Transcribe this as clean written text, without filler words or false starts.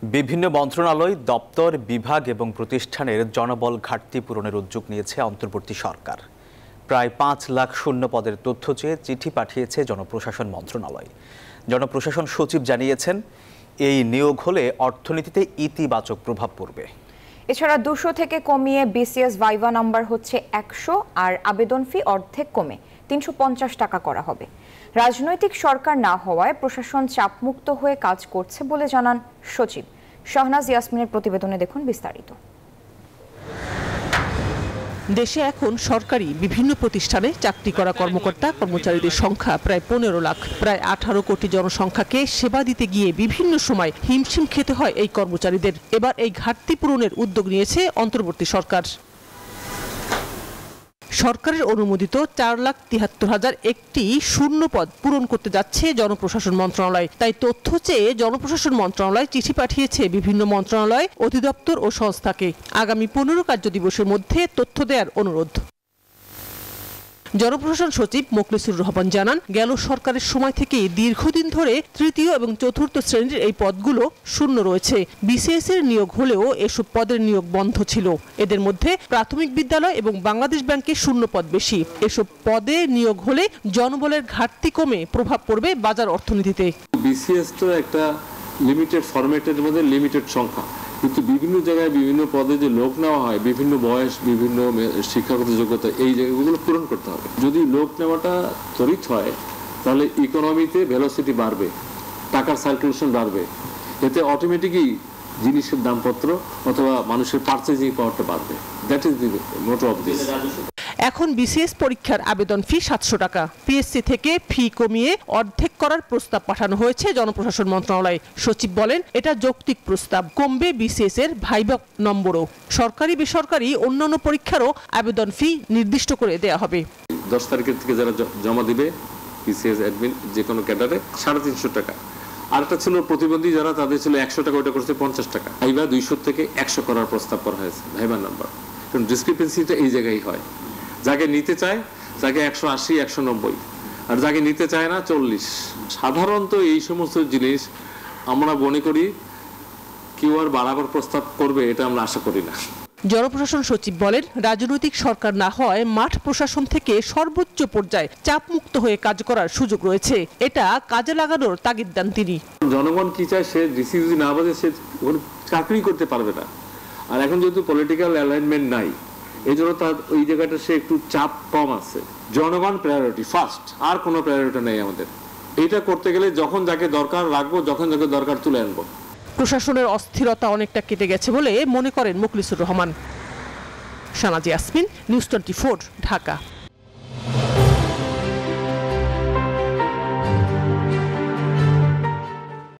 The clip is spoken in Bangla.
বিভিন্ন মন্ত্রণালয়, দপ্তর, বিভাগ এবং প্রতিষ্ঠানের জনবল ঘাটতি পূরণের উদ্যোগ নিয়েছে অন্তর্বর্তী সরকার। প্রায় ৫ লাখ শূন্য পদের তথ্য চেয়ে চিঠি পাঠিয়েছে জনপ্রশাসন মন্ত্রণালয়। জনপ্রশাসন সচিব জানিয়েছেন, এই নিয়োগ হলে অর্থনীতিতে ইতিবাচক প্রভাব পড়বে। এছাড়া ২০০ থেকে কমিয়ে বিসিএস ভাইভা নাম্বার হচ্ছে ১০০ আর আবেদন ফি অর্ধেক কমে ৩৫০ টাকা করা হবে। রাজনৈতিক সরকার না হওয়ায় প্রশাসন চাপমুক্ত হয়ে কাজ করছে বলে জানান সচিব। শাহনাজ ইয়াসমিনের প্রতিবেদনে দেখুন বিস্তারিত। দেশে এখন সরকারি বিভিন্ন প্রতিষ্ঠানে চাকরি করা কর্মকর্তা কর্মচারীদের সংখ্যা প্রায় ১৫ লাখ। প্রায় ১৮ কোটি জনসংখ্যাকে সেবা দিতে গিয়ে বিভিন্ন সময় হিমশিম খেতে হয় এই কর্মচারীদের। এবার এই ঘাটতি পূরণের উদ্যোগ নিয়েছে অন্তর্বর্তী সরকার। সরকারের অনুমোদিত ৪,৭৩,০০০ শূন্য পদ পূরণ করতে যাচ্ছে জনপ্রশাসন মন্ত্রণালয়। তাই তথ্য চেয়ে জনপ্রশাসন মন্ত্রণালয় চিঠি পাঠিয়েছে বিভিন্ন মন্ত্রণালয়, অধিদপ্তর ও সংস্থাকে। আগামী ১৫ কার্যদিবসের মধ্যে তথ্য দেওয়ার অনুরোধ। জনপ্রশাসন সচিব মোখলেছুর রহমান জানান, গেল সরকারের সময় থেকে দীর্ঘদিন ধরে তৃতীয় এবং চতুর্থ শ্রেণীর এই পদগুলো শূন্য রয়েছে। বিসিএস এর নিয়োগ হলেও এসব পদের নিয়োগ বন্ধ ছিল। এদের মধ্যে প্রাথমিক বিদ্যালয় এবং বাংলাদেশ ব্যাংকে শূন্য পদ বেশি। এসব পদে নিয়োগ হলে জনবলের ঘাটতি কমে প্রভাব পড়বে বাজার অর্থনীতিতে। বিসিএস তো একটা লিমিটেড ফরম্যাটের মধ্যে লিমিটেড সংখ্যা, কিন্তু বিভিন্ন জায়গায় বিভিন্ন পদে যে লোক নেওয়া হয়, বিভিন্ন বয়স, বিভিন্ন শিক্ষাগত যোগ্যতা, এই জায়গাগুলো পূরণ করতে হবে। যদি লোক নেওয়াটা ত্বরিত হয় তাহলে ইকোনমিতে ভেলোসিটি বাড়বে, টাকার সার্কুলেশন বাড়বে, এতে অটোমেটিকই জিনিসের দামপত্র অথবা মানুষের পারচেজিং পাওয়ারটা বাড়বে। That is the motto of this. এখন বিসিএস পরীক্ষার আবেদন ফি ৭০০ টাকা। পিএসসি থেকে ফি কমিয়ে অর্ধেক করার প্রস্তাব পাঠানো হয়েছে জনপ্রশাসন মন্ত্রণালয়। সচিব বলেন, এটা যৌক্তিক প্রস্তাব। কমবে বিসিএস এর ভাইভা নম্বরও। সরকারি বেসরকারি অন্যান্য পরীক্ষারও আবেদন ফি নির্দিষ্ট করে দেওয়া হবে। ১০ তারিখের থেকে যারা জমা দিবে বিসিএস অ্যাডমিন যে কোনো ক্যাডারে ৩৫০ টাকা। আরেকটা ছিল প্রতিবন্ধী যারা, তাদের ছিল ১০০ টাকা, ওইটা করছে ৫০ টাকা। ভাইভা ২০০ থেকে ১০০ করার প্রস্তাব করা হয়েছে ভাইভা নাম্বার। কারণ ডিসক্রিপেন্সিটা এই জায়গায় হয়, যাকে নিতে চায় তাকে ১৮০, ১৯০, আর যাকে নিতে চায় না ৪০। সাধারণত এই সমস্ত জিনিস আমরা মনে করি কেউ আর বাড়াবার প্রস্তাব করবে, এটা আমরা আশা করি না। জনপ্রশাসন সচিব বলেন, রাজনৈতিক সরকার না হয় মাঠ প্রশাসন থেকে সর্বোচ্চ পর্যায়ে চাপমুক্ত হয়ে কাজ করার সুযোগ রয়েছে। এটা কাজে লাগানোর তাগিদ দেন তিনি। জনগণ কি চায়, সে ডিসি যদি না বাজে সে চাকরি করতে পারবে না। আর এখন যেহেতু পলিটিক্যাল অ্যালাইনমেন্ট নাই, এই জন্য তার ওই জায়গাটা সে একটু চাপ কম আছে। জনগণ প্রায়োরিটি ফার্স্ট, আর কোনো প্রায়োরিটি নেই আমাদের। এটা করতে গেলে যখন যাকে দরকার রাখবো, যখন যাকে দরকার তুলে আনবো। প্রশাসনের অস্থিরতা অনেকটা কেটে গেছে বলে মনে করেন মোখলেছুর রহমান। শাহনাজ ইয়াসমিন, নিউজ 24, ঢাকা।